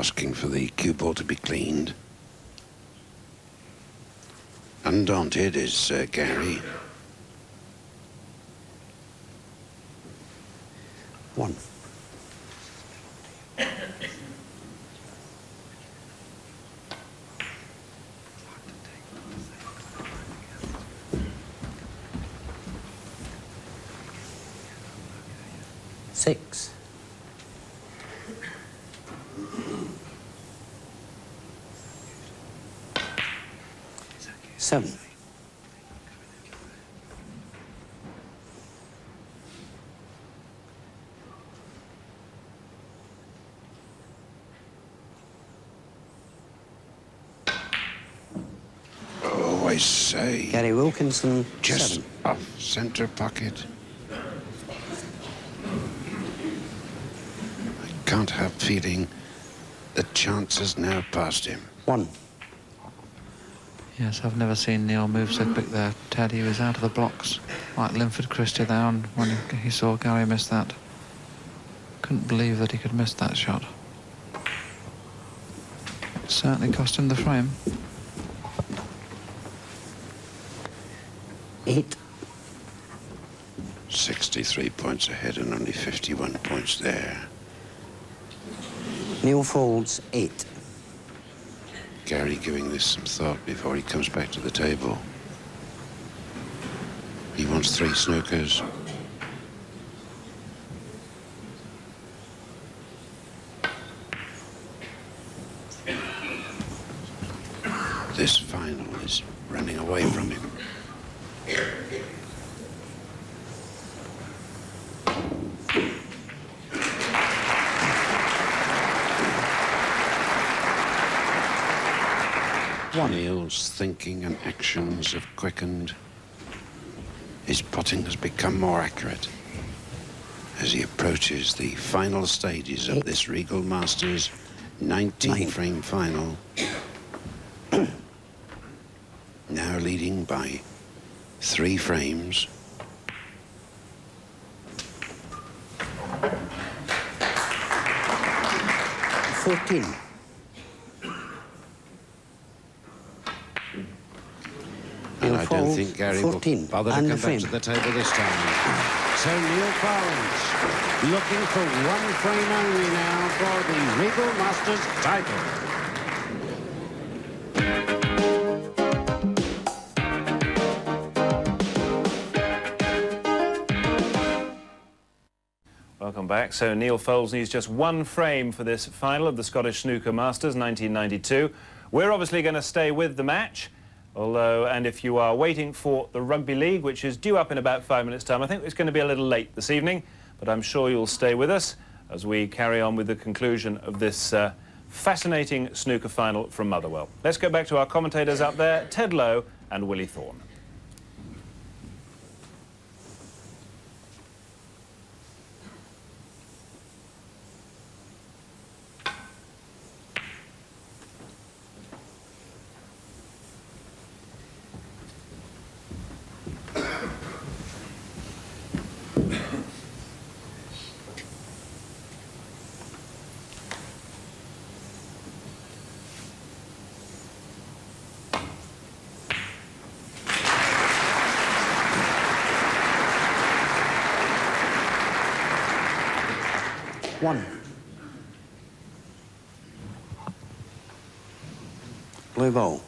asking for the cue ball to be cleaned. Undaunted is Gary. 1. Six. 7. Oh, I say. Gary Wilkinson, Just 7. off centre pocket. I can't help feeling the chance has now passed him. 1. Yes, I've never seen Neal move so quick there. Ted, he was out of the blocks, like Linford Christie there, and when he saw Gary miss that. Couldn't believe that he could miss that shot. It certainly cost him the frame. 8. 63 points ahead and only 51 points there. Neal Foulds, 8. Gary giving this some thought before he comes back to the table. He wants 3 snookers. This final is running away from him. Neal's thinking and actions have quickened. His putting has become more accurate as he approaches the final stages of this Regal Masters 19-frame final. Now leading by 3 frames. $14. And I don't think Gary will 14 bother to and come the back frame. to the table this time. So Neal Foulds looking for 1 frame only now for the Regal Masters title. Welcome back. So Neal Foulds needs just 1 frame for this final of the Scottish Snooker Masters 1992. We're obviously going to stay with the match. Although, and if you are waiting for the Rugby League, which is due up in about 5 minutes' time, I think it's going to be a little late this evening, but I'm sure you'll stay with us as we carry on with the conclusion of this fascinating snooker final from Motherwell. Let's go back to our commentators up there, Ted Lowe and Willie Thorne. One. Blue ball.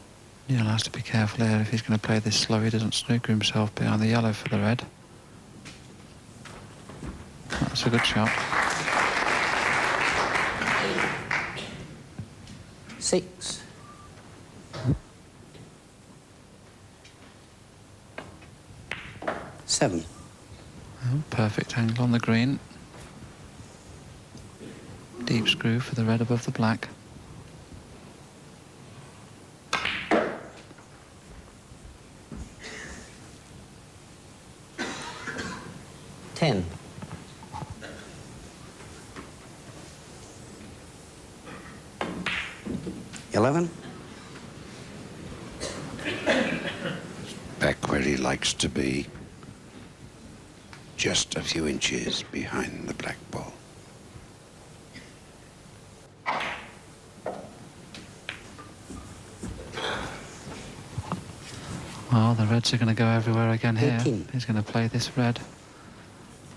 Neal has to be careful here. If he's going to play this slow, he doesn't snooker himself behind the yellow for the red. That's a good shot. 6. Seven. Oh, perfect angle on the green. Deep screw for the red above the black. Ten. 11. Back where he likes to be. Just a few inches behind the black ball. Oh, the reds are going to go everywhere again here. 18. He's going to play this red.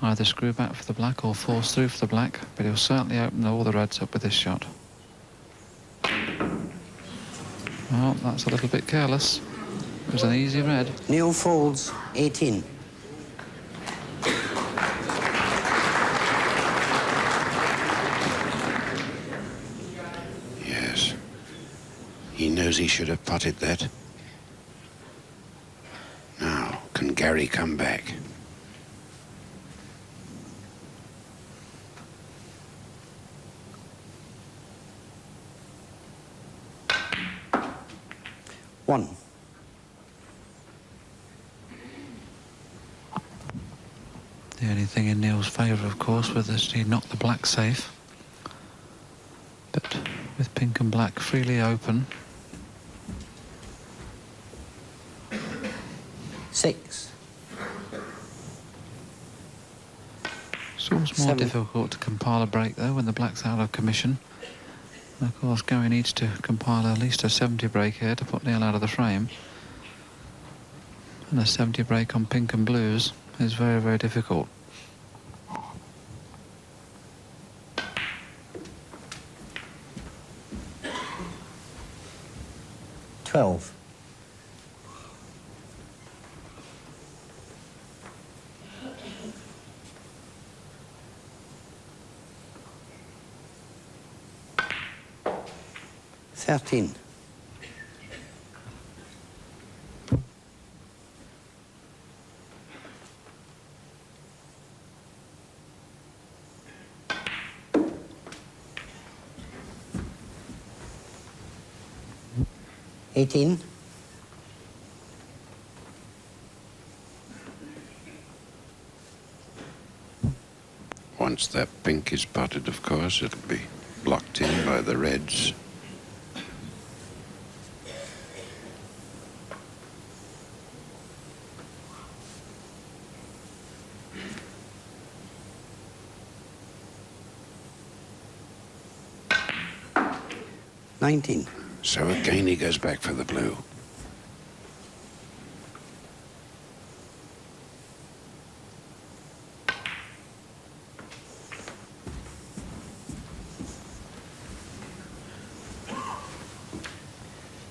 Either screw back for the black or force through for the black, but he'll certainly open all the reds up with this shot. Well, that's a little bit careless. It was an easy red. Neal Foulds, 18. Yes. He knows he should have potted that. Now, can Gary come back? One. The only thing in Neal's favour, of course, was that he knocked the black safe. But with pink and black freely open, 6. it's always more 7. difficult to compile a break, though, when the black's out of commission. And of course, Gary needs to compile at least a 70 break here to put Neal out of the frame. And a 70 break on pink and blues is very, very difficult. $12. $13. $18. Once that pink is potted, of course, it'll be blocked in by the reds. $19. So again he goes back for the blue.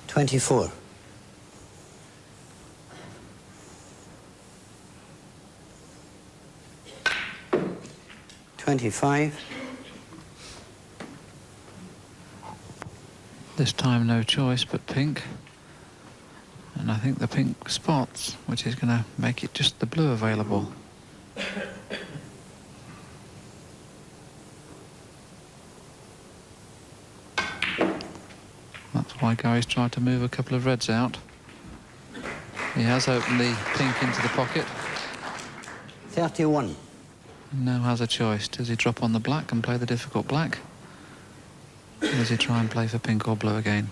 $24. $25. This time no choice but pink. And I think the pink spots, which is going to make it just the blue available. That's why Gary's tried to move a couple of reds out. He has opened the pink into the pocket. 31. Now has a choice. Does he drop on the black and play the difficult black? Or does he try and play for pink or blue again?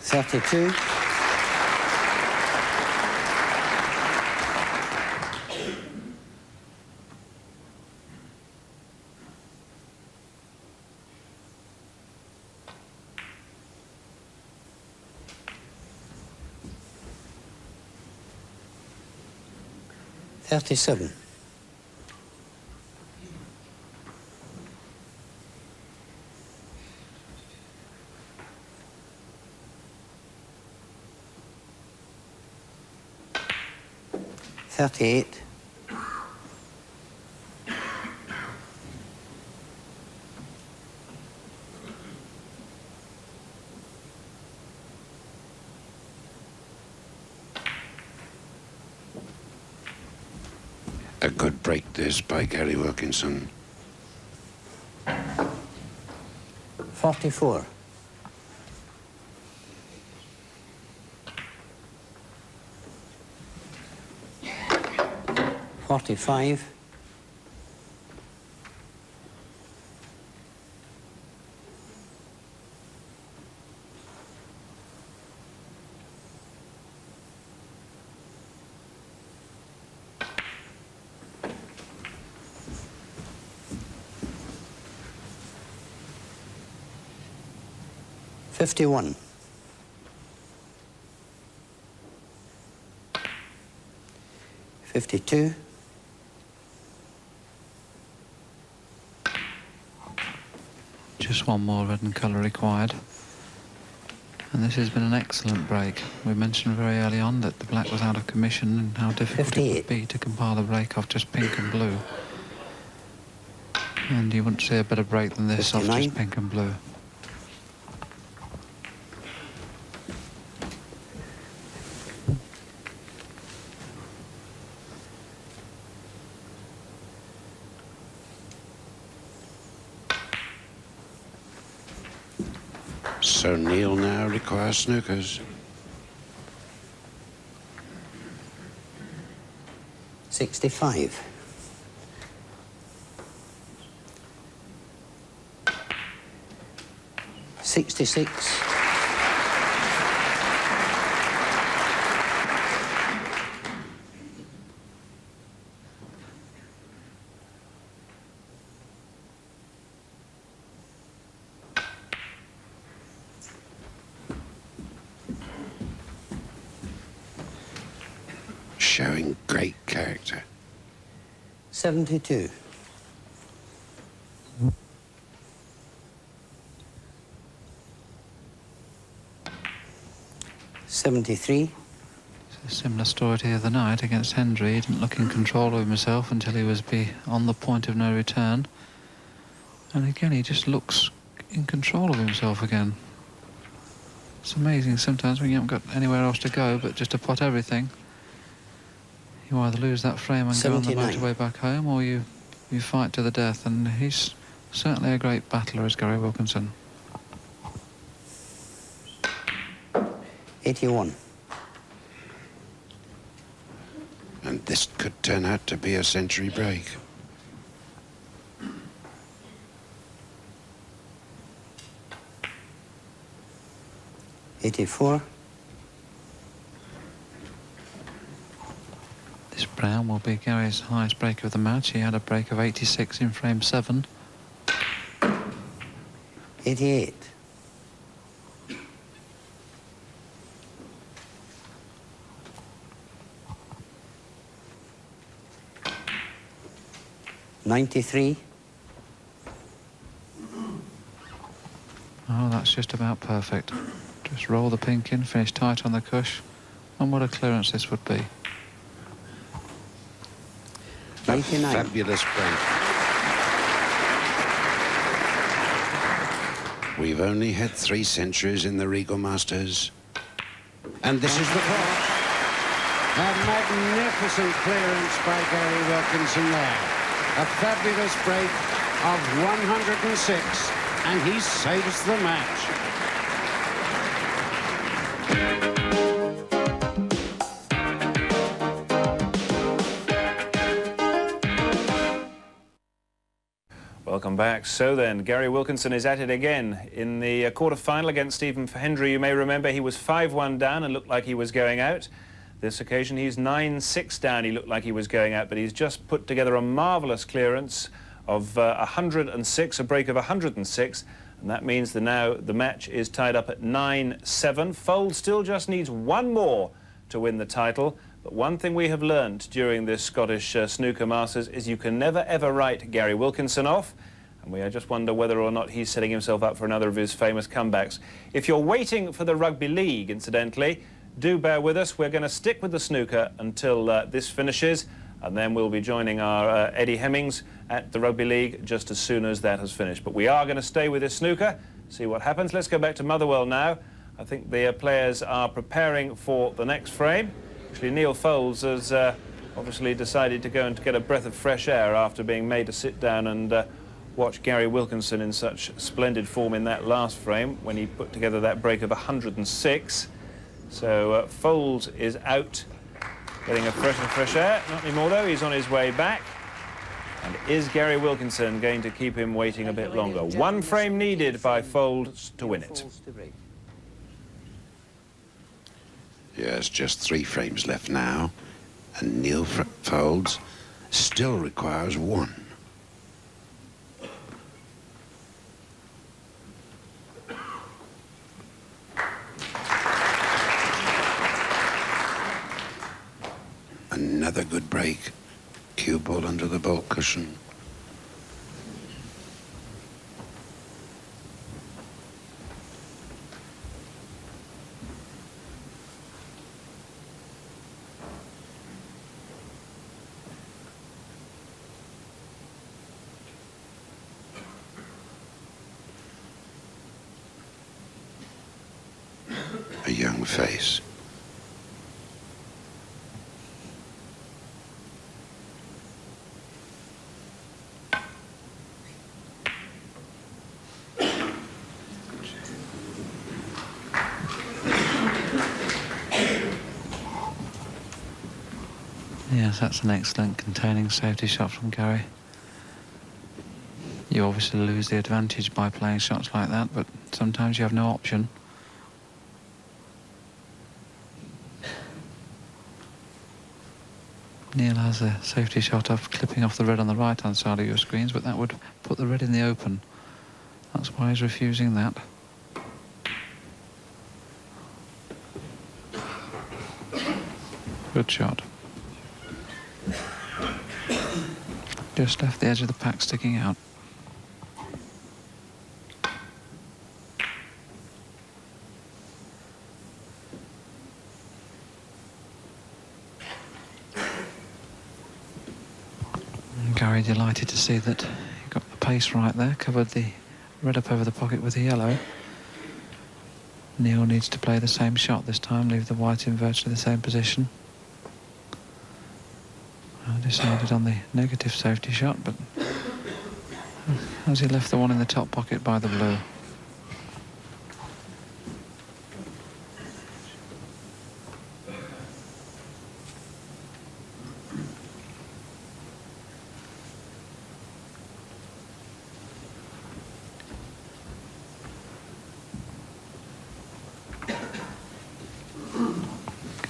$32. $37. $38. A good break this by Gary Wilkinson. 44. $45. 51. 52. 'Just one more red and colour required. And this has been an excellent break. We mentioned very early on that the black was out of commission and how difficult it 58. would be to compile a break off just pink and blue. And you wouldn't see a better break than this off 59. just pink and blue. So Neal now requires snookers. 65. 66. 'Showing great character. 72. 73. It's a similar story to the other night against Hendry. He didn't look in control of himself until he was on the point of no return. And again, he just looks in control of himself again. It's amazing sometimes when you haven't got anywhere else to go but just to pot everything. You either lose that frame and go on the 79. motorway back home, or you fight to the death. And he's certainly a great battler, is Gary Wilkinson. 81. And this could turn out to be a century break. 84. This brown will be Gary's highest break of the match. He had a break of 86 in frame 7. 88. 93. Oh, that's just about perfect. Just roll the pink in, finish tight on the cush. And what a clearance this would be. 99. Fabulous break. We've only had 3 centuries in the Regal Masters. And this is the clock. A magnificent clearance by Gary Wilkinson there. A fabulous break of 106, and he saves the match. Welcome back. So then, Gary Wilkinson is at it again in the quarter-final against Stephen Hendry. You may remember he was 5-1 down and looked like he was going out. This occasion he's 9-6 down. He looked like he was going out, but he's just put together a marvellous clearance of 106, a break of 106, and that means that now the match is tied up at 9-7. Foulds still just needs one more to win the title. But one thing we have learned during this Scottish snooker Masters is you can never ever write Gary Wilkinson off, and we just wonder whether or not he's setting himself up for another of his famous comebacks. If you're waiting for the Rugby League, incidentally, do bear with us. We're going to stick with the snooker until this finishes, and then we'll be joining our Eddie Hemmings at the Rugby League just as soon as that has finished. But we are going to stay with this snooker, see what happens. Let's go back to Motherwell now. I think the players are preparing for the next frame. Actually, Neal Foulds has obviously decided to go and get a breath of fresh air after being made to sit down and watch Gary Wilkinson in such splendid form in that last frame when he put together that break of 106. So Foulds is out, getting a fresh air. Not anymore though, he's on his way back. And is Gary Wilkinson going to keep him waiting a bit longer? One frame needed by Foulds to win it. Yes, just 3 frames left now, and Neal Foulds still requires 1. ball under the ball cushion. A young face. Yes, that's an excellent containing safety shot from Gary. You obviously lose the advantage by playing shots like that, but sometimes you have no option. Neal has a safety shot of clipping off the red on the right-hand side of your screens, but that would put the red in the open. That's why he's refusing that. Good shot. Just left the edge of the pack sticking out. Gary delighted to see that he got the pace right there, covered the red up over the pocket with the yellow. Neal needs to play the same shot this time, leave the white in virtually the same position. I decided on the negative safety shot, but as he left the one in the top pocket by the blue.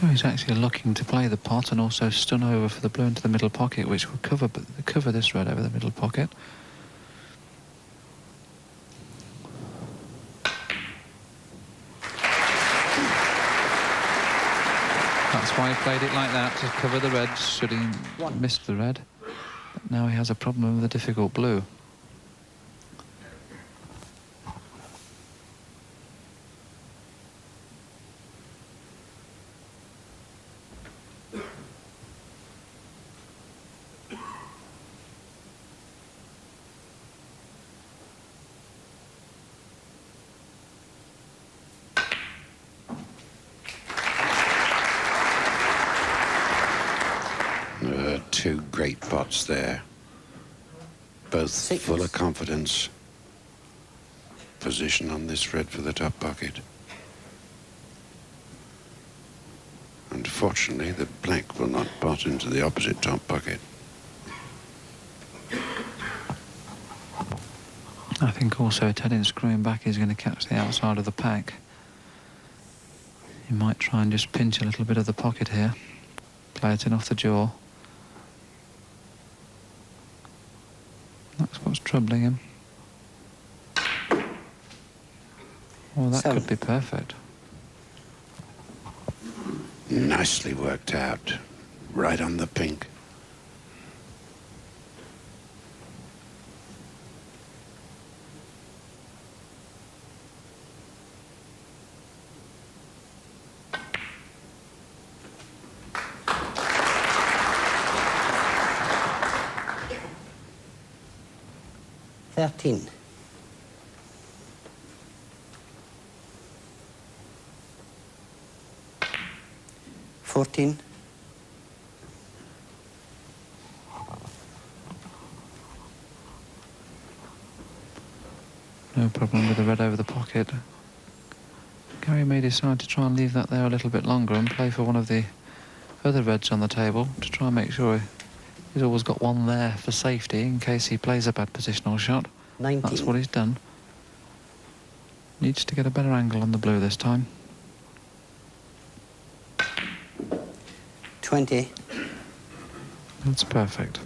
He's actually looking to play the pot and also stun over for the blue into the middle pocket, which will cover this red over the middle pocket. That's why he played it like that, to cover the red should he missed the red. But now he has a problem with a difficult blue. Two great pots there, both Six. full of confidence. Position on this red for the top pocket. Unfortunately, the black will not pot into the opposite top pocket. I think also Teddin screwing back is going to catch the outside of the pack. He might try and just pinch a little bit of the pocket here, play it in off the jaw. That's what's troubling him. Oh, that Seven. could be perfect. Nicely worked out, right on the pink. $13. $14. No problem with the red over the pocket. Gary may decide to try and leave that there a little bit longer and play for one of the other reds on the table to try and make sure he's always got one there for safety in case he plays a bad positional shot. 19. That's what he's done. Needs to get a better angle on the blue this time. 20. That's perfect.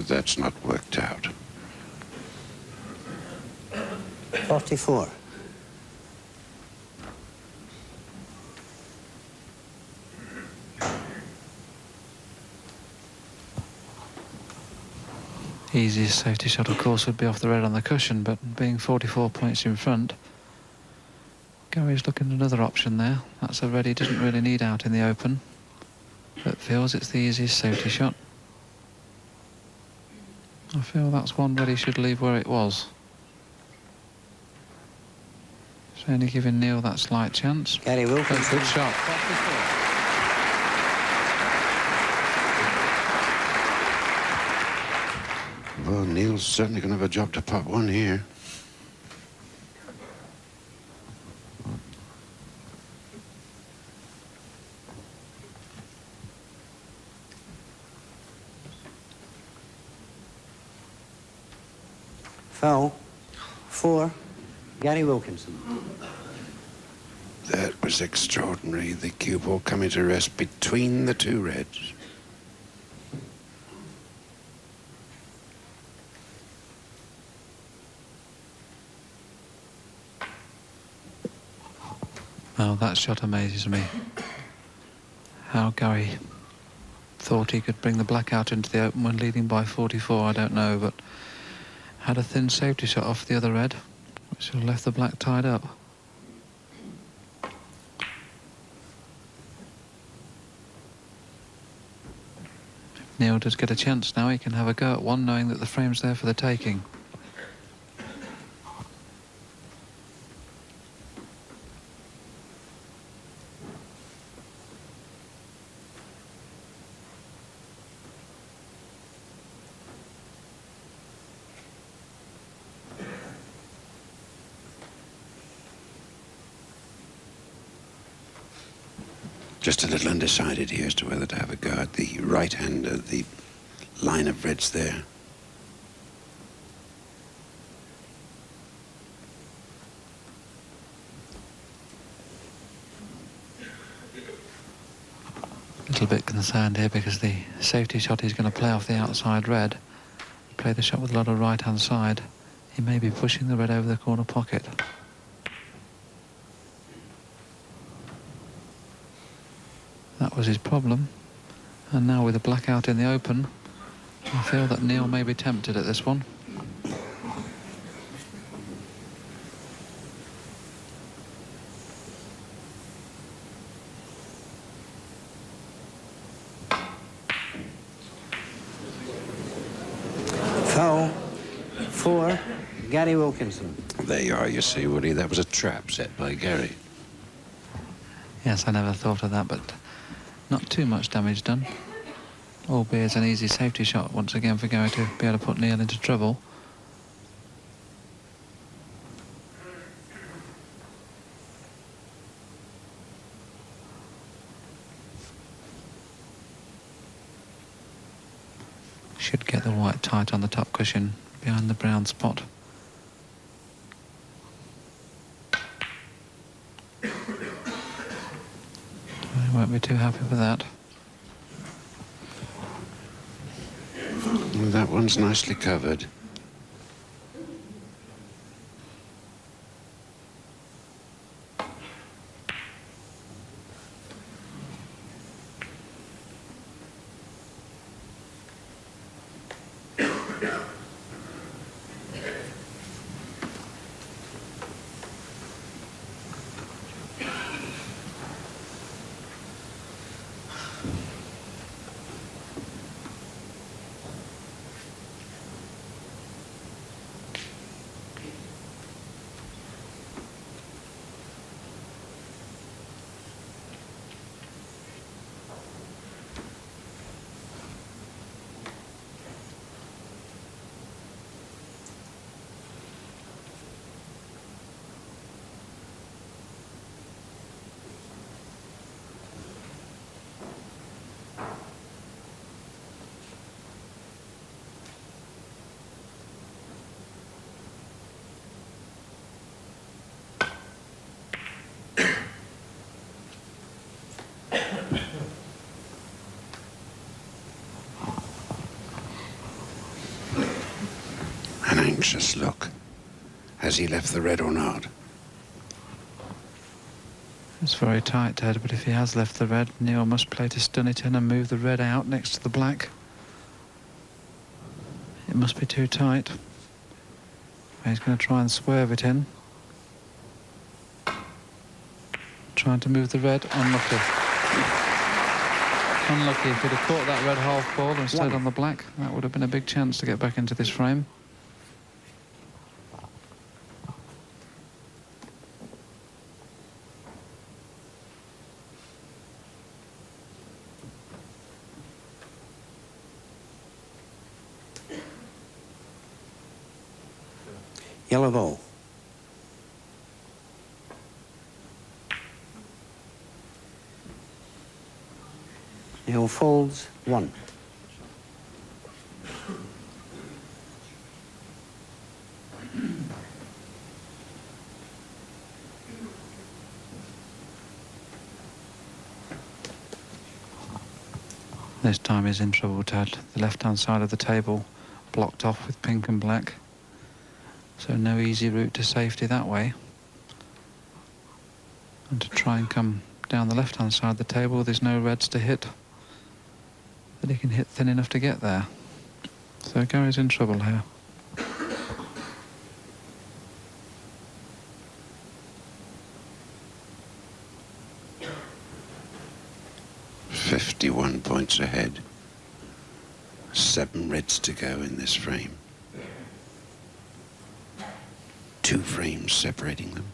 that's not worked out. 44. Easiest safety shot, of course, would be off the red on the cushion, but being 44 points in front, Gary's looking at another option there. That's a red he doesn't really need out in the open, but feels it's the easiest safety shot. I feel that's one red he should leave where it was. It's only giving Neal that slight chance. Gary Wilkinson. Good shot. 44. Well, Neal's certainly going to have a job to pot one here. Foul. 4. Gary Wilkinson. That was extraordinary. The cue ball coming to rest between the two reds. Well, that shot amazes me. How Gary thought he could bring the black out into the open when leading by 44, I don't know, but had a thin safety shot off the other red, which have left the black tied up. If Neal does get a chance now, he can have a go at one, knowing that the frame's there for the taking. Just a little undecided here as to whether to have a go at the right hand of the line of reds there. A little bit concerned here because the safety shot he's going to play off the outside red. Play the shot with a lot of right hand side. He may be pushing the red over the corner pocket. That was his problem, and now with the black out in the open, I feel that Neal may be tempted at this one. Foul. 4. Gary Wilkinson. There you are, you see, Woody. That was a trap set by Gary. Yes, I never thought of that, but not too much damage done. Albeit an easy safety shot once again for Gary to be able to put Neal into trouble. Should get the white tight on the top cushion behind the brown spot. I won't be too happy with that. Well, that one's nicely covered. anxious look. Has he left the red or not? It's very tight, Ted, but if he has left the red, Neal must play to stun it in and move the red out next to the black. It must be too tight. He's going to try and swerve it in. Trying to move the red. Unlucky. Unlucky. If he'd have caught that red half ball and stayed on the black, that would have been a big chance to get back into this frame. Yellow ball. Neal Foulds, 1. This time he's in trouble, Ted. The left-hand side of the table blocked off with pink and black. So no easy route to safety that way. And to try and come down the left-hand side of the table, there's no reds to hit. But he can hit thin enough to get there. So Gary's in trouble here. "51 points ahead. 7 reds to go in this frame. 2 frames separating them.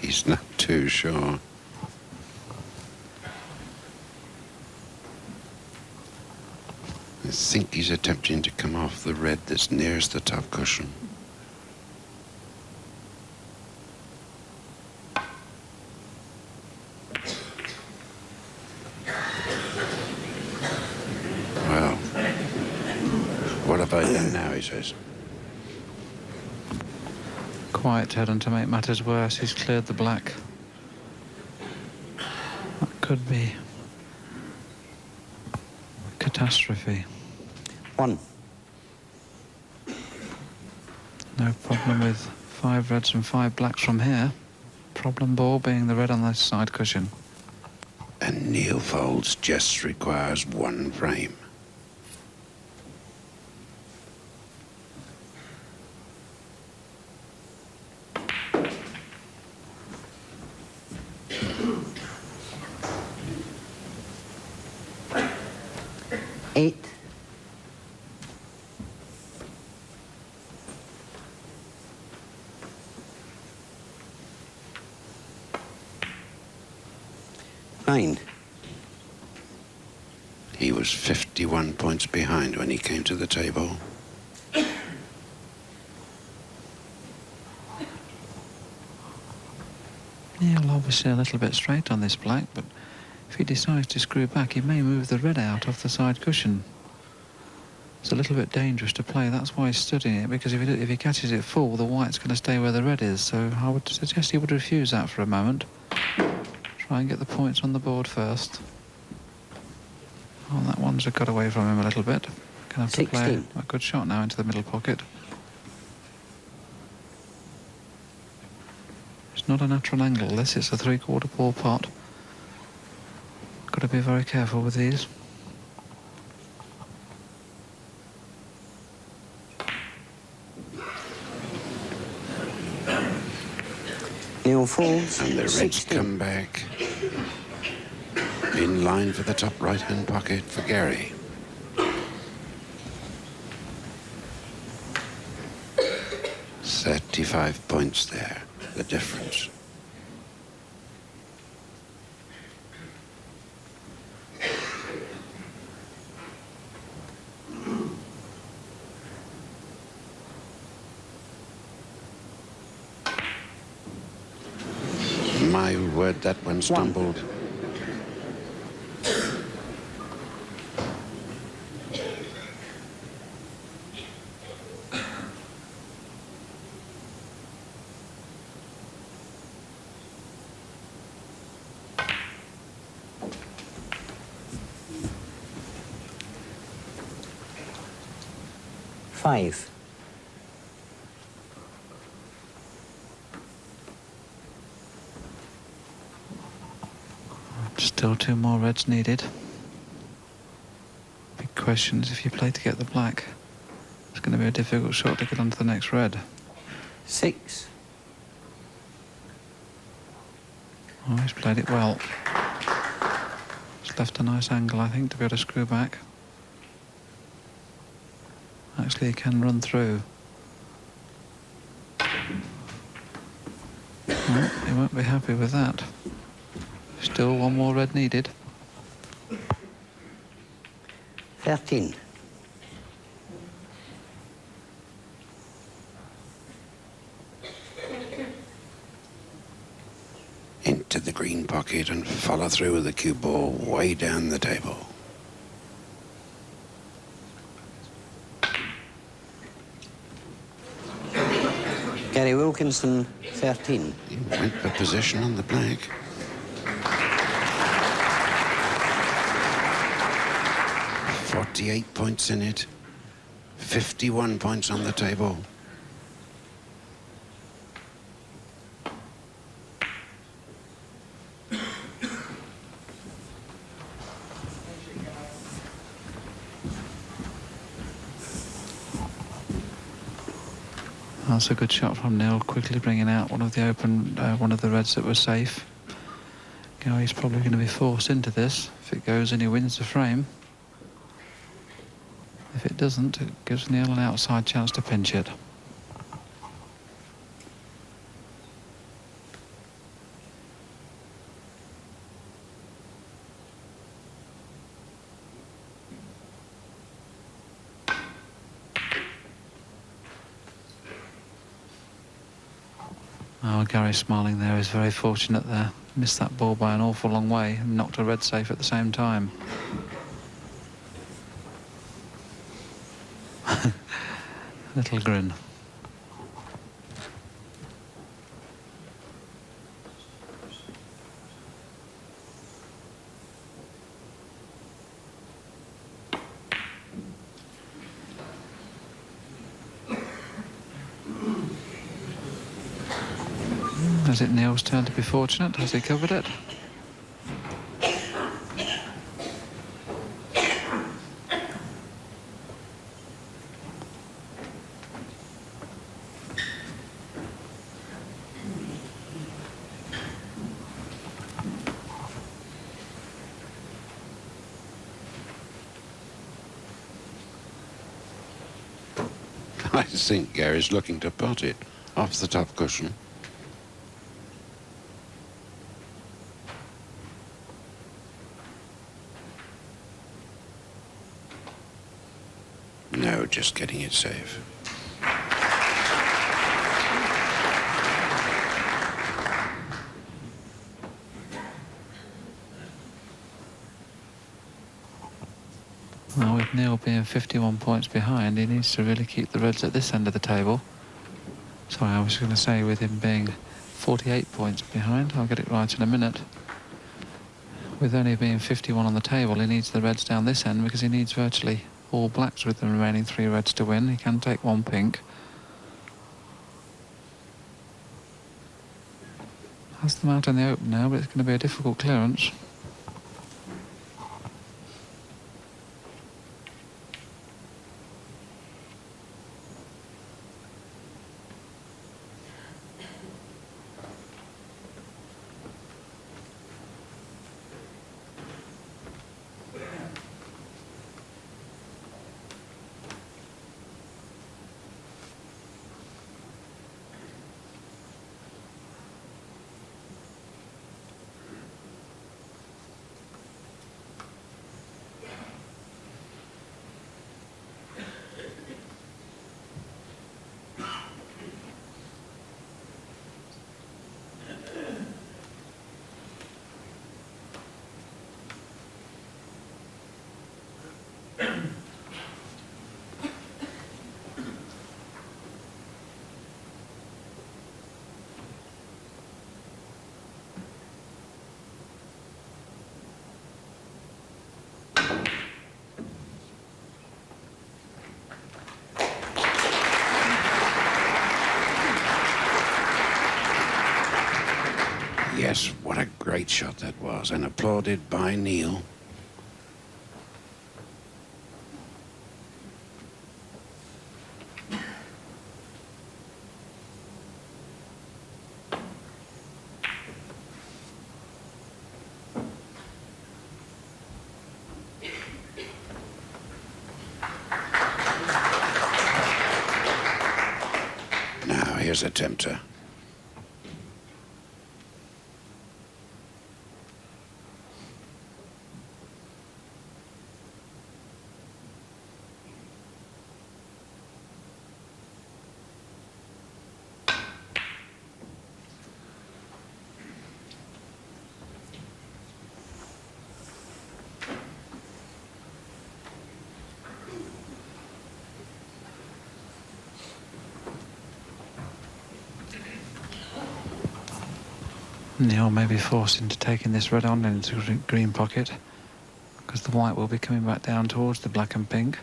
He's not too sure. I think he's attempting to come off the red that's nearest the top cushion. Well, what have I done now, he says. Quiet, Ted, and to make matters worse, he's cleared the black. That could be catastrophe. 1. No problem with 5 reds and 5 blacks from here. Problem ball being the red on this side cushion. And Neal Foulds just requires 1 frame. Eight. 9. He was 51 points behind when he came to the table. Neal obviously a little bit straight on this black, but if he decides to screw back, he may move the red out off the side cushion. It's a little bit dangerous to play. That's why he's studying it, because if he catches it full, the white's going to stay where the red is. So I would suggest he would refuse that for a moment. Try and get the points on the board first. Oh, that one's got away from him a little bit. Gonna have to play 16. a good shot now into the middle pocket. It's not a natural angle, this. It's a 3/4 ball pot. Got to be very careful with these. Neal Foulds, And the reds 16. come back. In line for the top right-hand pocket for Gary. "35 points there, the difference. 5, where'd that one stumbled? Five. Still 2 more reds needed. Big question is if you play to get the black, it's going to be a difficult shot to get onto the next red. 6. Oh, he's played it well. It's left a nice angle, I think, to be able to screw back. Actually, he can run through. Well, he won't be happy with that. Still 1 more red needed. 13. Into the green pocket and follow through with the cue ball way down the table. Gary Wilkinson, 13. He went for position on the black. 48 points in it. 51 points on the table. That's a good shot from Neal, quickly bringing out one of the one of the reds that was safe. Gary's probably going to be forced into this. If it goes and he wins the frame. If it doesn't, it gives Neal an outside chance to pinch it. Oh, Gary smiling there. Is very fortunate there. Missed that ball by an awful long way and knocked a red safe at the same time. Little grin. Is it Neal's turn to be fortunate? Has he covered it? I think Gary's looking to pot it off the top cushion. No, just getting it safe. Well, with Neal being 51 points behind, he needs to really keep the reds at this end of the table. Sorry, I was going to say with him being 48 points behind, I'll get it right in a minute. With only being 51 on the table, he needs the reds down this end because he needs virtually all blacks with the remaining 3 reds to win. He can take 1 pink. Has them out in the open now, but it's going to be a difficult clearance. Yes, what a great shot that was, and applauded by Neal. Now, here's a tempter. Neal may be forced into taking this red on into the green pocket because the white will be coming back down towards the black and pink.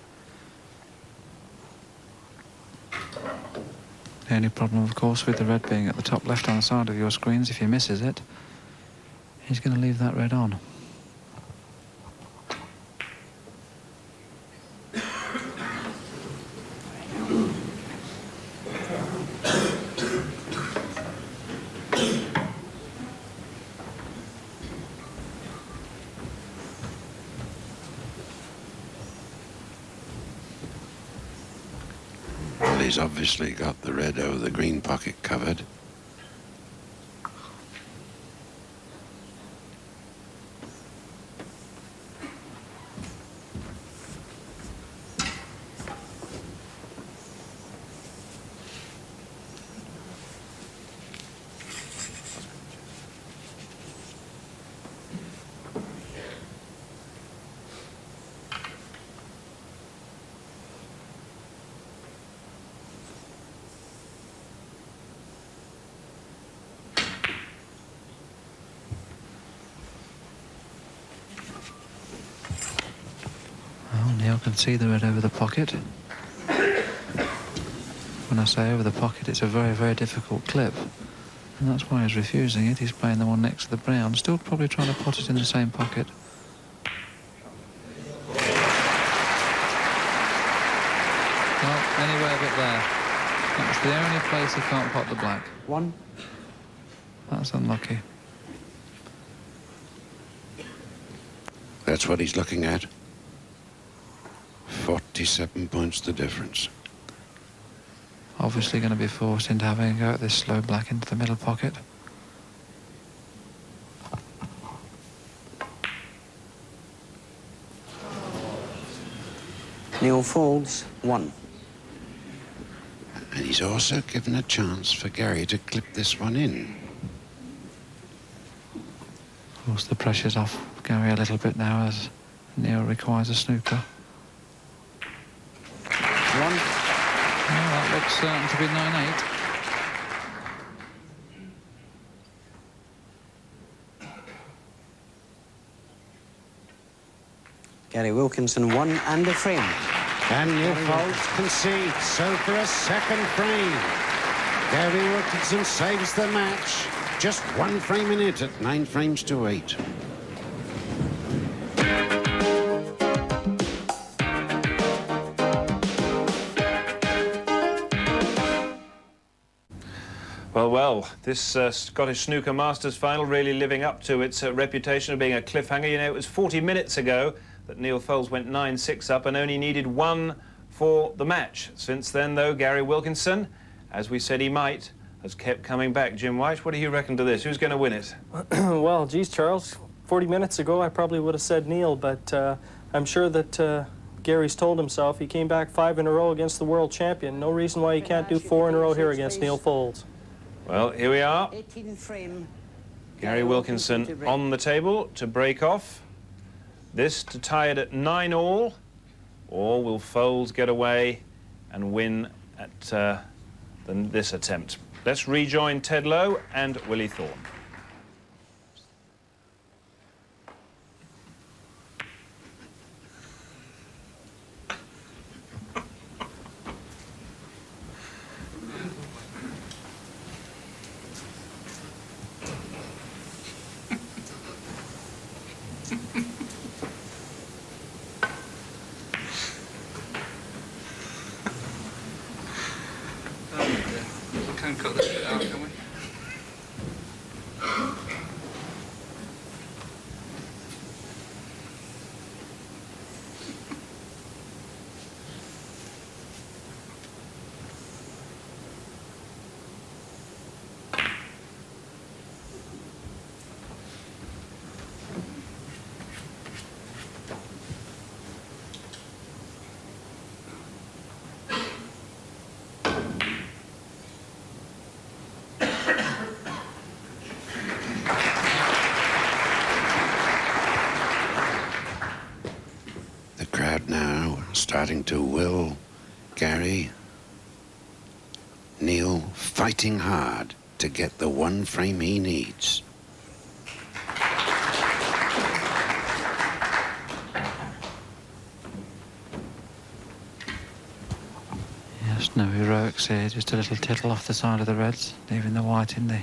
The only problem, of course, with the red being at the top left-hand side of your screens, if he misses it, he's going to leave that red on. Well, he's obviously got the red over the green pocket covered. Well, Neal can see the red over the pocket. When I say over the pocket, it's a very, very difficult clip. And that's why he's refusing it. He's playing the one next to the brown. Still probably trying to pot it in the same pocket. Well, anyway, a bit there. That's the only place he can't pot the black. 1. That's unlucky. That's what he's looking at. 47 points the difference. Obviously going to be forced into having a go at this slow black into the middle pocket. Neal Foulds, 1. And he's also given a chance for Gary to clip this one in. Of course, the pressure's off Gary a little bit now as Neal requires a snooker. 1. Well, that looks certain to be 9-8. Gary Wilkinson, 1 and a frame. And Neal Foulds concedes, so for a second frame. Gary Wilkinson saves the match. Just 1 frame in it at 9 frames to 8. Well, this Scottish Snooker Masters final really living up to its reputation of being a cliffhanger. You know, it was 40 minutes ago that Neal Foulds went 9-6 up and only needed 1 for the match. Since then, though, Gary Wilkinson, as we said he might, has kept coming back. Jim White, what do you reckon to this? Who's going to win it? Well, geez, Charles, 40 minutes ago I probably would have said Neal, but I'm sure that Gary's told himself he came back 5 in a row against the world champion. No reason why he can't do 4 in a row here against Neal Foulds. Well, here we are. 18 frame. Gary Wilkinson on the table to break off. This to tie it at 9-all. Or will Foulds get away and win at this attempt? Let's rejoin Ted Lowe and Willie Thorne. starting to will Gary. Neal fighting hard to get the one frame he needs. Yes, no heroics here, just a little tittle off the side of the reds, leaving the white in the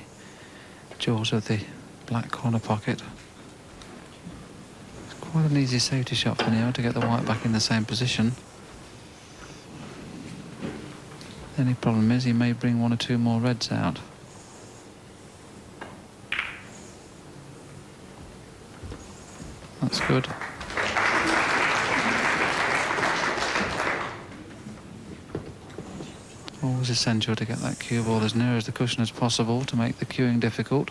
jaws of the black corner pocket. It's quite an easy safety shot for Neal to get the white back in the same position. The only problem is he may bring one or two more reds out. That's good. Always essential to get that cue ball as near as the cushion as possible to make the cueing difficult.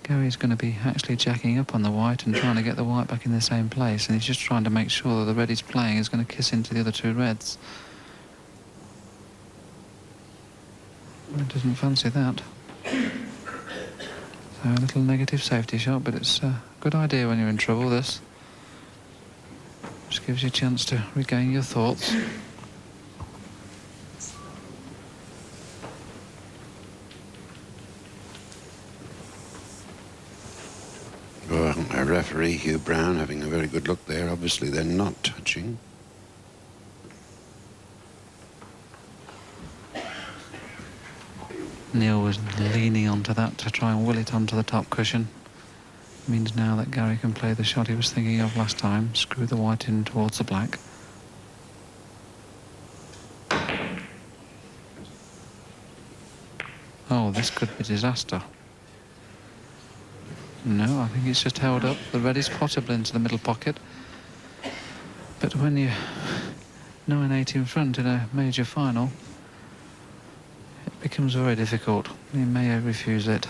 Gary's going to be actually jacking up on the white and trying to get the white back in the same place, and he's just trying to make sure that the red he's playing is going to kiss into the other two reds. He doesn't fancy that. So a little negative safety shot, but it's a good idea when you're in trouble, this. Just gives you a chance to regain your thoughts. Well, our referee, Hugh Brown, having a very good look there. Obviously, they're not touching. Neal was leaning onto that to try and will it onto the top cushion. Means now that Gary can play the shot he was thinking of last time, screw the white in towards the black. Oh, this could be disaster. No, I think it's just held up. The red is possible into the middle pocket. But when you're 9-8 in front in a major final, it becomes very difficult. He may refuse it.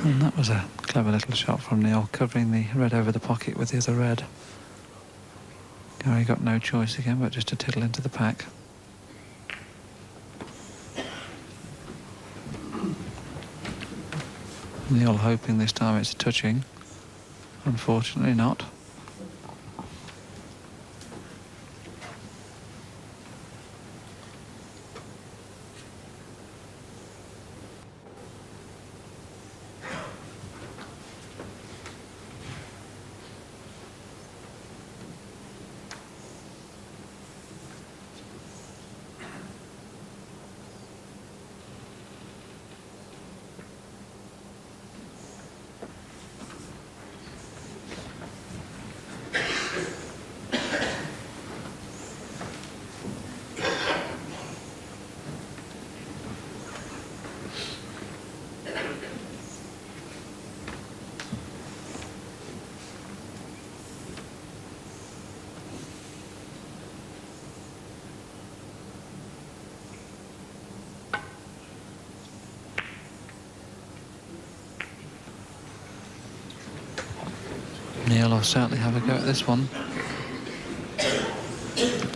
And that was a clever little shot from Neal, covering the red over the pocket with the other red. Gary got no choice again but just to tiddle into the pack. Neal hoping this time it's touching. Unfortunately not. Neal will certainly have a go at this one.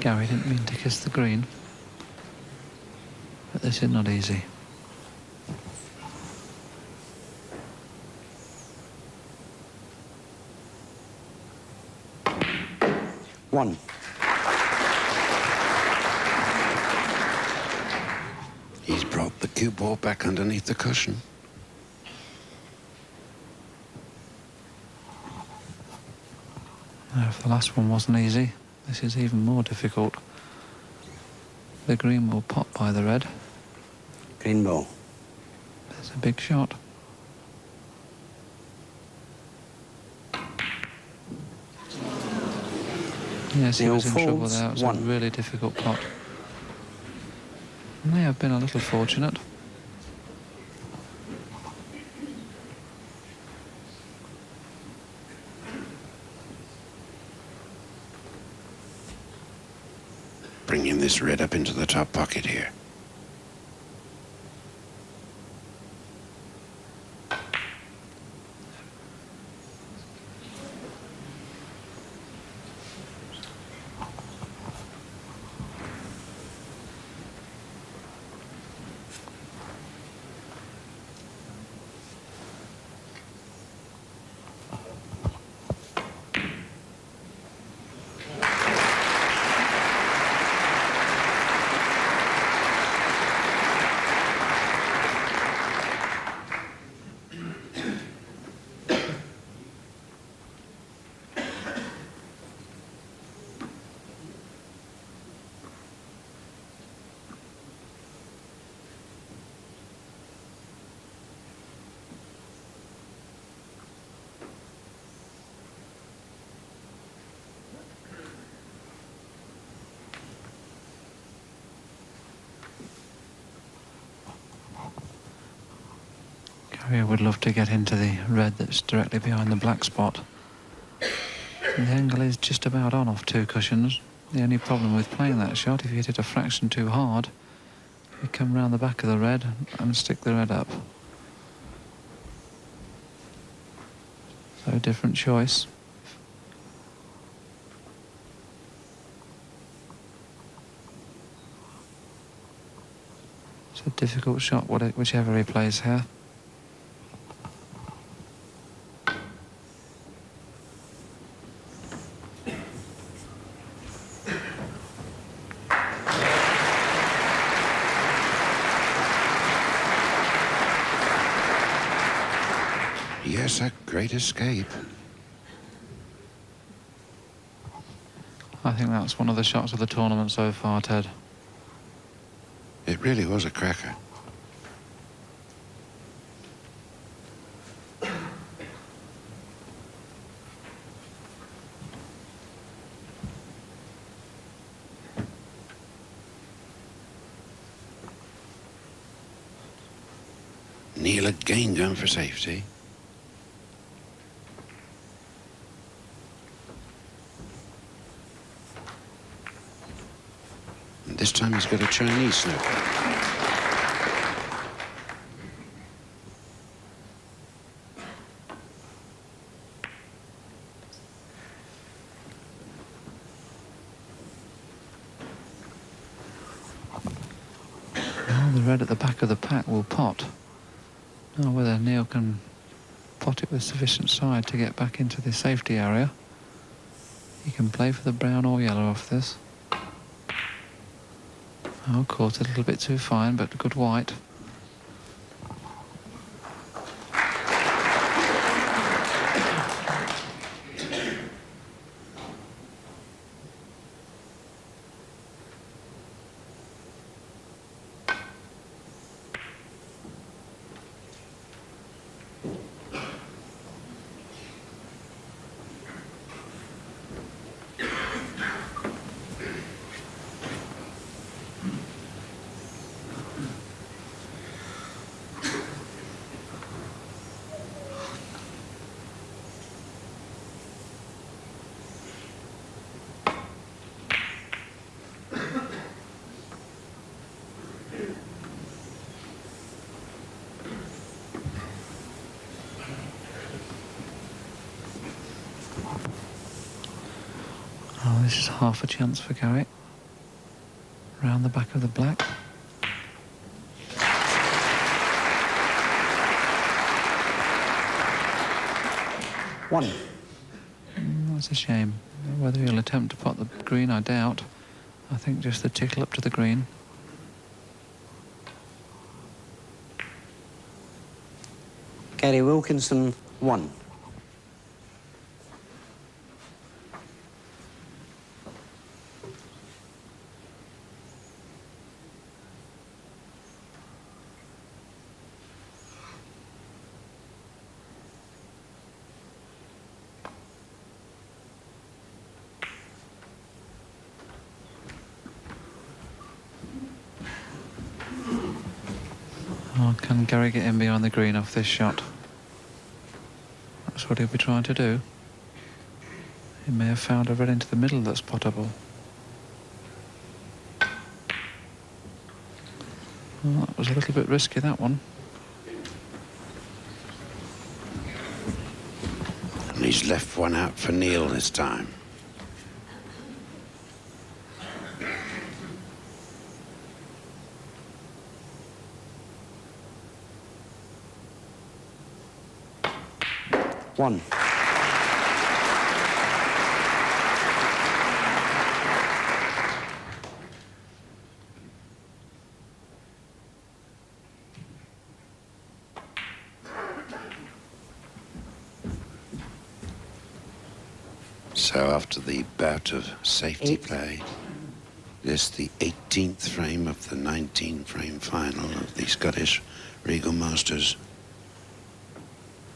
Gary didn't mean to kiss the green, but this is not easy. One. He's brought the cue ball back underneath the cushion. Now, if the last one wasn't easy, this is even more difficult. The green will pop by the red. Green ball. It's a big shot. Yes, he Neal was in trouble Foulds, there. It was one. a really difficult pot. May have been a little fortunate. Bringing this red up into the top pocket here. Gary would love to get into the red that's directly behind the black spot. The angle is just about on off 2 cushions. The only problem with playing that shot, if you hit it a fraction too hard, you come round the back of the red and stick the red up. So different choice. It's a difficult shot, whichever he plays here. Yes, a great escape. I think that's one of the shots of the tournament so far, Ted. It really was a cracker. Neal again going for safety. And this time he's got a Chinese snooker. Well, the red at the back of the pack will pot. Now whether Neal can pot it with sufficient side to get back into the safety area. He can play for the brown or yellow off this. Oh, caught a little bit too fine, but good white. Oh, this is half a chance for Gary. Round the back of the black. One. That's a shame. Whether he'll attempt to pot the green, I doubt. I think just the tickle up to the green. Gary Wilkinson, 1. Oh, can Gary get in behind the green off this shot? That's what he'll be trying to do. He may have found a red into the middle that's potable. Well, that was a little bit risky, that one. And he's left one out for Neal this time. One. So after the bout of safety 8. play, this the 18th frame of the 19-frame final of the Scottish Regal Masters.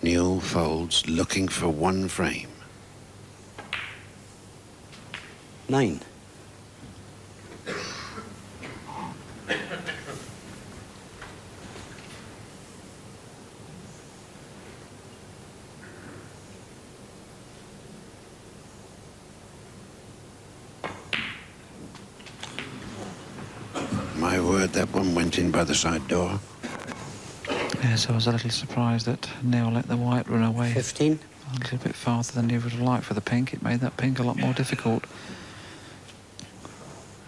Neal Foulds looking for one frame. 9. My word, that one went in by the side door. Yes, I was a little surprised that Neal let the white run away 15. a little bit faster than he would have liked for the pink. It made that pink a lot more difficult.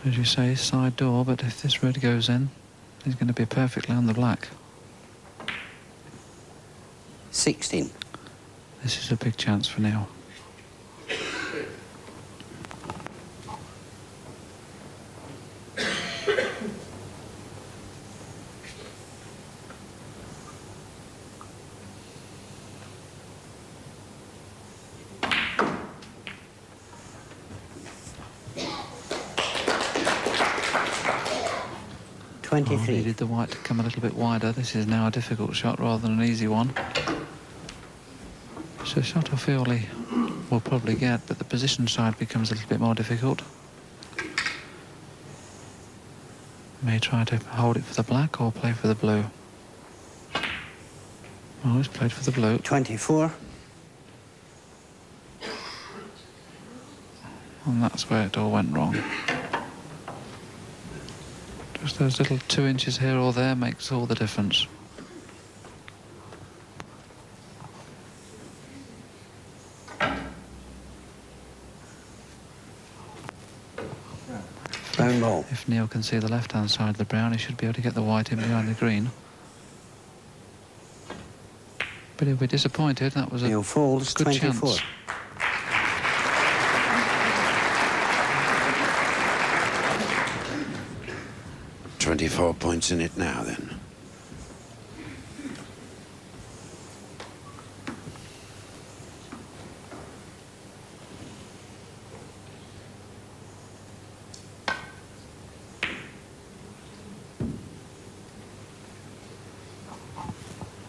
As you say, side door, but if this red goes in, he's going to be perfectly on the black. 16. This is a big chance for Neal. Oh, 23. needed the white to come a little bit wider. This is now a difficult shot rather than an easy one. It's a shot I feel he will probably get, but the position side becomes a little bit more difficult. May try to hold it for the black or play for the blue. Oh, he's played for the blue. 24. And that's where it all went wrong. Just those little 2 inches here or there makes all the difference. Brown ball. If Neal can see the left-hand side of the brown, he should be able to get the white in behind the green. But he'll be disappointed. That was a Neal Foulds, good 24. chance. $24 points in it now, then.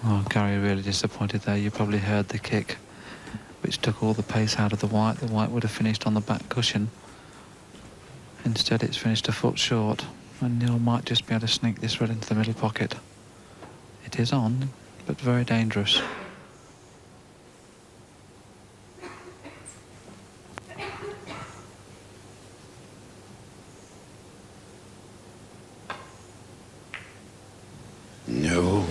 Oh, Gary really disappointed there. You probably heard the kick, which took all the pace out of the white. The white would have finished on the back cushion. Instead, it's finished a foot short, and Neal might just be able to sneak this red into the middle pocket. It is on, but very dangerous. No.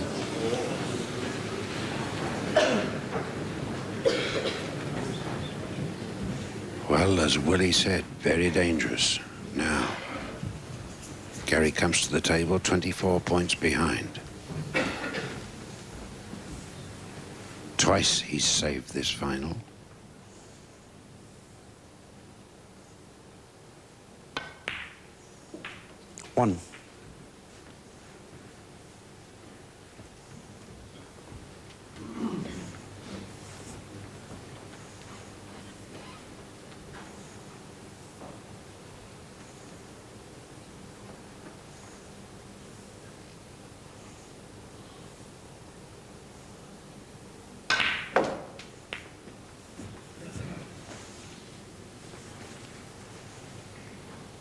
Well, as Willie said, very dangerous. Now, Gary comes to the table 24 points behind. Twice he's saved this final. One.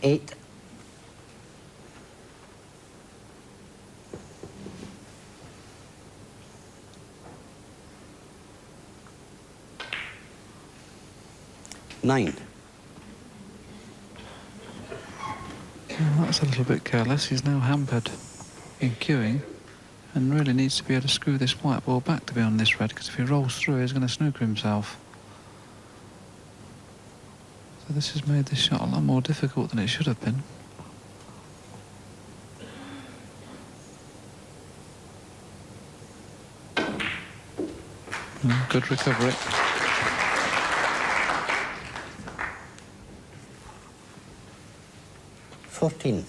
Eight. Nine. Well, that's a little bit careless. He's now hampered in queuing and really needs to be able to screw this white ball back to be on this red, because if he rolls through, he's going to snooker himself. So this has made this shot a lot more difficult than it should have been. Good recovery. Fourteen.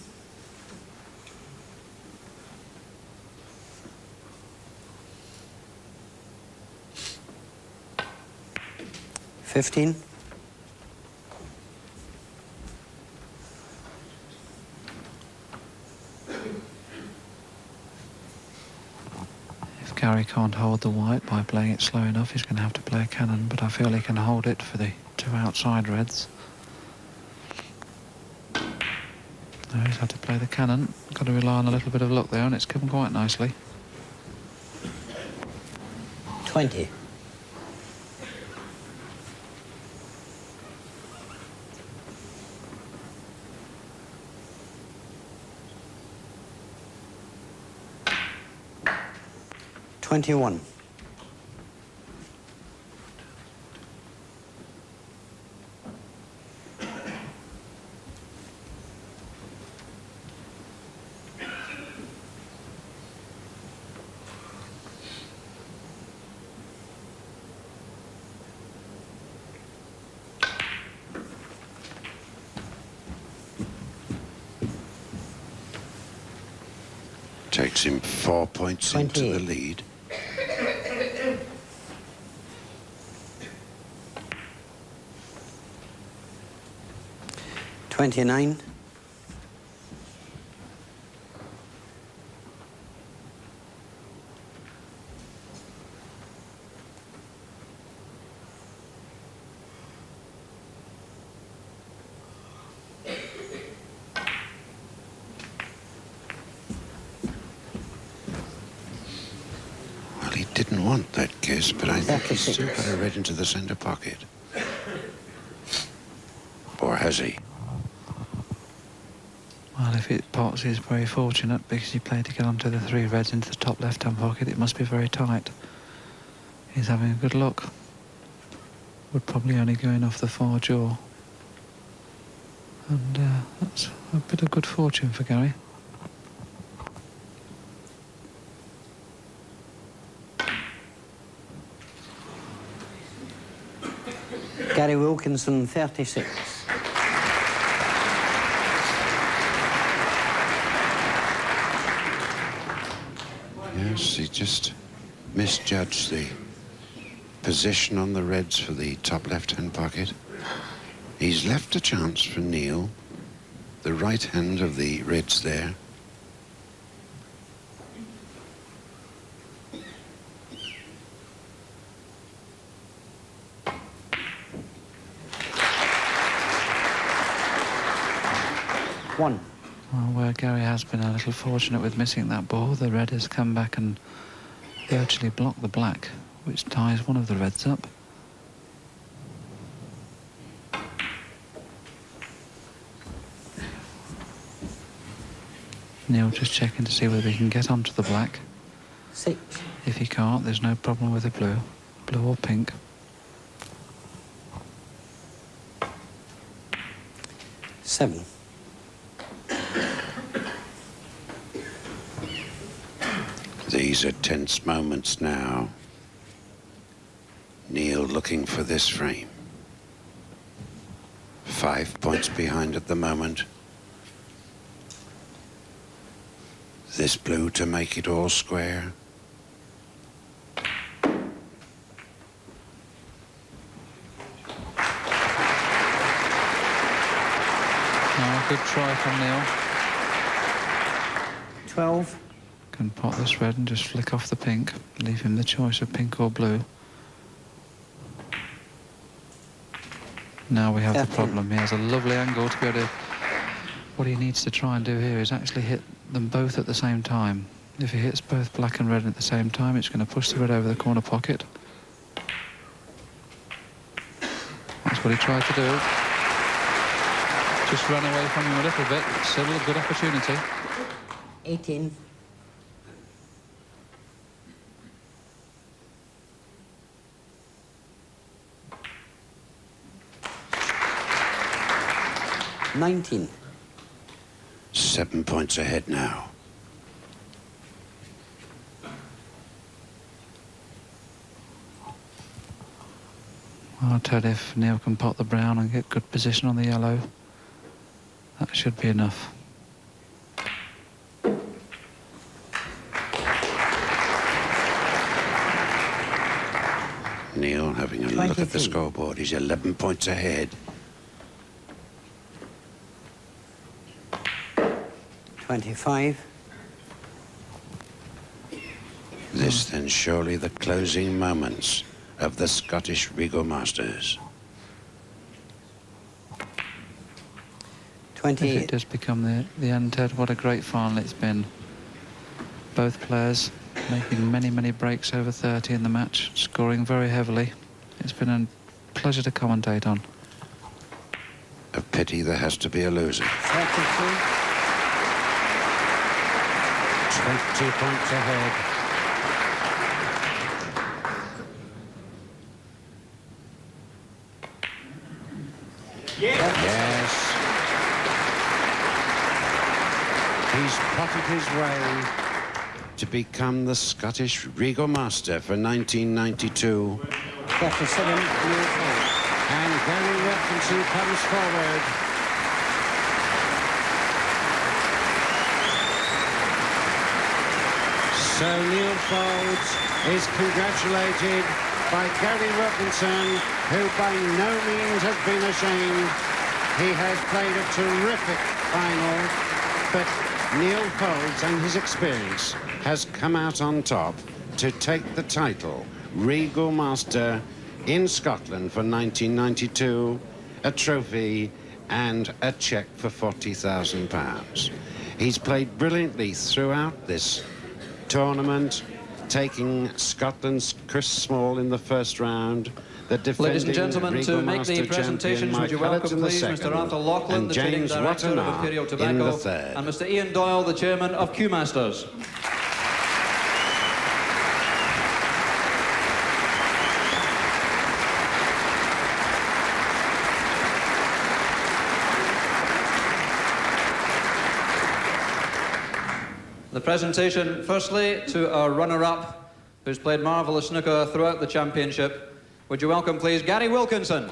15. If Gary can't hold the white by playing it slow enough, he's going to have to play a cannon, but I feel he can hold it for the two outside reds. No, he's had to play the cannon. Got to rely on a little bit of luck there, and it's come quite nicely. 20. 21. Takes him 4 points into the 28. lead. $29. Well, he didn't want that kiss, but I think he's 36. still got a red into the centre pocket. Or has he? Well, if it pots, he's very fortunate because he played to get onto the 3 reds into the top left-hand pocket. It must be very tight. He's having a good look. Would probably only go in off the far jaw. And that's a bit of good fortune for Gary. Gary Wilkinson, 36. Yes, he just misjudged the position on the reds for the top left-hand pocket. He's left a chance for Neal, the right hand of the reds there. One. Well, where Gary has been a little fortunate with missing that ball, the red has come back and virtually blocked the black, which ties one of the reds up. Neal just checking to see whether he can get onto the black. 6. If he can't, there's no problem with the blue or pink. 7. These are tense moments now. Neal looking for this frame. 5 points behind at the moment. This blue to make it all square. Oh, good try from Neal. 12. Can pot this red and just flick off the pink. Leave him the choice of pink or blue. Now we have the problem. He has a lovely angle to be able to... What he needs to try and do here is actually hit them both at the same time. If he hits both black and red at the same time, it's going to push the red over the corner pocket. That's what he tried to do. Just ran away from him a little bit. Still a good opportunity. 18. $19. 7 points ahead now. I'll tell you, if Neal can pot the brown and get good position on the yellow, that should be enough. Neal having a look at the 23. scoreboard. He's 11 points ahead. 25. This then surely the closing moments of the Scottish Regal Masters. If 28. it does become the end, Ted, what a great final it's been. Both players making many, many breaks over 30 in the match, scoring very heavily. It's been a pleasure to commentate on. A pity there has to be a loser. 32. 20 points ahead. started his way to become the Scottish Regal Master for 1992. 37, Neal Foulds. And Gary Wilkinson comes forward. So Neal Foulds is congratulated by Gary Wilkinson, who by no means has been ashamed. He has played a terrific final, but Neal Foulds and his experience has come out on top to take the title Regal Master in Scotland for 1992, a trophy and a cheque for £40,000. He's played brilliantly throughout this tournament, taking Scotland's Chris Small in the first round. The defending Ladies and gentlemen, Regal to make Master the presentations, champion would you Mike welcome, Hallett in the please, second, Mr. Arthur Loughlin, and the trading James director of Watanabe Imperial in Tobacco, the third. and Mr. Ian Doyle, the chairman of Q Masters. The presentation, firstly, to our runner-up, who's played marvellous snooker throughout the championship. Would you welcome, please, Gary Wilkinson.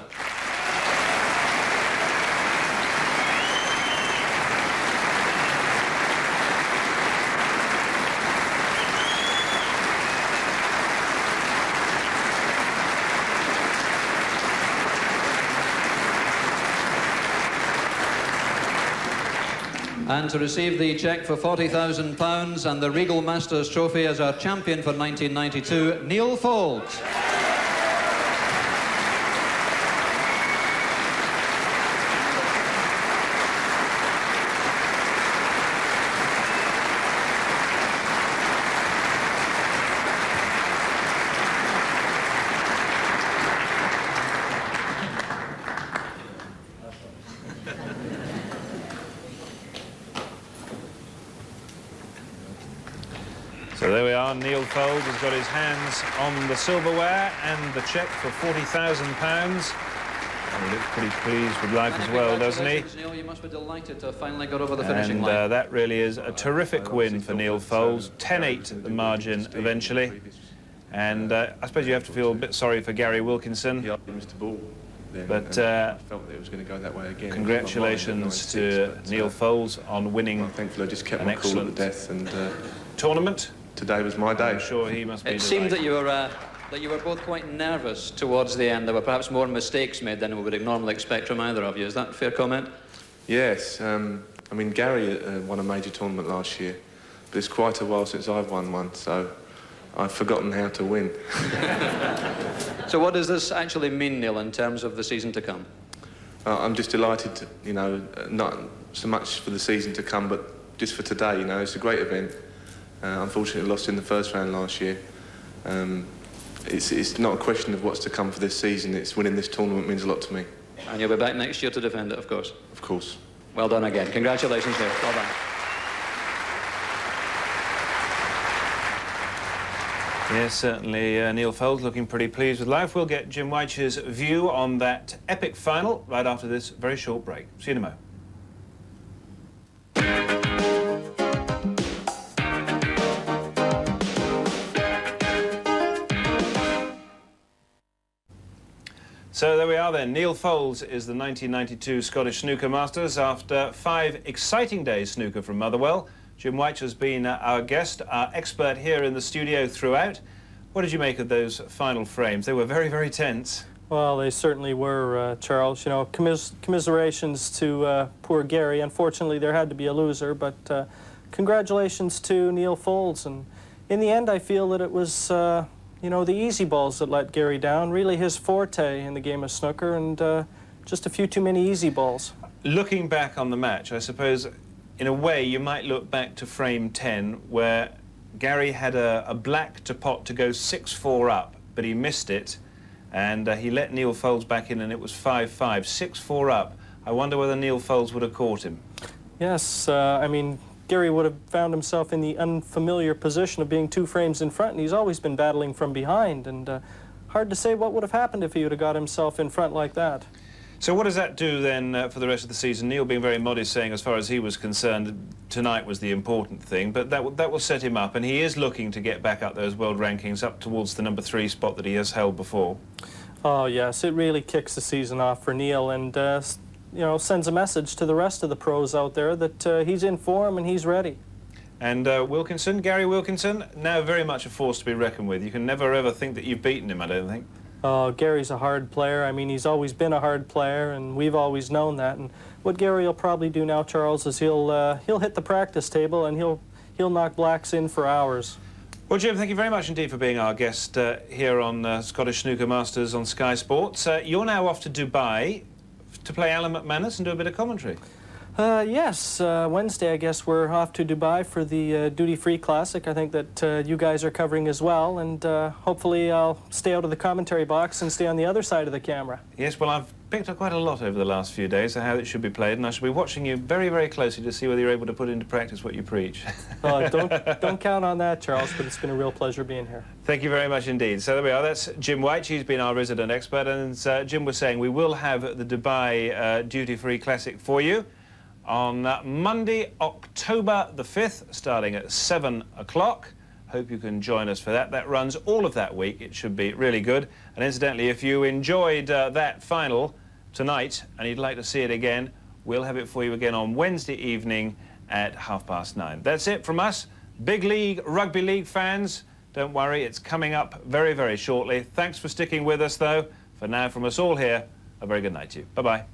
And to receive the cheque for £40,000 and the Regal Masters trophy as our champion for 1992, Neal Foulds. So there we are, Neal Foulds has got his hands on the silverware and the cheque for £40,000. And he looks pretty pleased with life as well, doesn't he? Neal, you must be delighted to have finally got over the finishing line. And that really is a terrific win for Neal Foulds. 10-8 at the margin eventually. And I suppose you have to feel a bit sorry for Gary Wilkinson. Yeah, Mr. Ball. But I felt that it was going to go that way again. Congratulations to Neal Foulds on winning thankfully I just kept an my cool at the excellent death, and tournament. today was my day. I'm sure he must be It seemed that delighted. you were both quite nervous towards the end. There were perhaps more mistakes made than we would normally expect from either of you. Is that a fair comment? Yes, I mean Gary won a major tournament last year, but it's quite a while since I've won one, so I've forgotten how to win. So what does this actually mean, Neil, in terms of the season to come? I'm just delighted, to, you know, not so much for the season to come, but just for today. You know, it's a great event. Unfortunately, lost in the first round last year. It's not a question of what's to come for this season. It's winning this tournament means a lot to me. And you'll be back next year to defend it, of course. Of course. Well done again. Congratulations, Neil. Well done. Yes, certainly Neal Foulds looking pretty pleased with life. We'll get Jim Weich's view on that epic final right after this very short break. See you in a moment. So there we are then. Neal Foulds is the 1992 Scottish Snooker Masters. After 5 exciting days snooker from Motherwell, Jim Weich has been our guest, our expert here in the studio throughout. What did you make of those final frames? They were very, very tense. Well, they certainly were, Charles. You know, commiserations to poor Gary. Unfortunately, there had to be a loser, but congratulations to Neal Foulds. And in the end, I feel that it was, you know, the easy balls that let Gary down, really his forte in the game of snooker, and just a few too many easy balls. Looking back on the match, I suppose, in a way, you might look back to frame 10, where Gary had a black to pot to go 6-4 up, but he missed it, and he let Neal Foulds back in, and it was 5-5, 6-4 up. I wonder whether Neal Foulds would have caught him. Yes, I mean, Gary would have found himself in the unfamiliar position of being 2 frames in front, and he's always been battling from behind, and hard to say what would have happened if he would have got himself in front like that. So what does that do then for the rest of the season? Neal being very modest, saying as far as he was concerned, tonight was the important thing, but that will set him up, and he is looking to get back up those world rankings, up towards the number 3 spot that he has held before. Oh yes, it really kicks the season off for Neal, and you know, sends a message to the rest of the pros out there that he's in form and he's ready. And Wilkinson, Gary Wilkinson, now very much a force to be reckoned with. You can never ever think that you've beaten him, I don't think. Gary's a hard player. I mean, he's always been a hard player, and we've always known that. And what Gary will probably do now, Charles, is he'll hit the practice table and he'll knock blacks in for hours. Well, Jim, thank you very much indeed for being our guest here on Scottish Snooker Masters on Sky Sports. You're now off to Dubai to play Alan McManus and do a bit of commentary. Yes, Wednesday I guess we're off to Dubai for the Duty Free Classic. I think that you guys are covering as well, and hopefully I'll stay out of the commentary box and stay on the other side of the camera. Yes, well, I've picked up quite a lot over the last few days of how it should be played, and I shall be watching you very, very closely to see whether you're able to put into practice what you preach. Don't count on that, Charles, but it's been a real pleasure being here. Thank you very much indeed. So there we are. That's Jim White. He's been our resident expert, and Jim was saying we will have the Dubai Duty Free Classic for you on Monday, October the 5th, starting at 7 o'clock. Hope you can join us for that. That runs all of that week. It should be really good. And incidentally, if you enjoyed that final tonight and you'd like to see it again, we'll have it for you again on Wednesday evening at 9:30. That's it from us. Big League, Rugby League fans, don't worry, it's coming up very, very shortly. Thanks for sticking with us, though. For now, from us all here, a very good night to you. Bye-bye.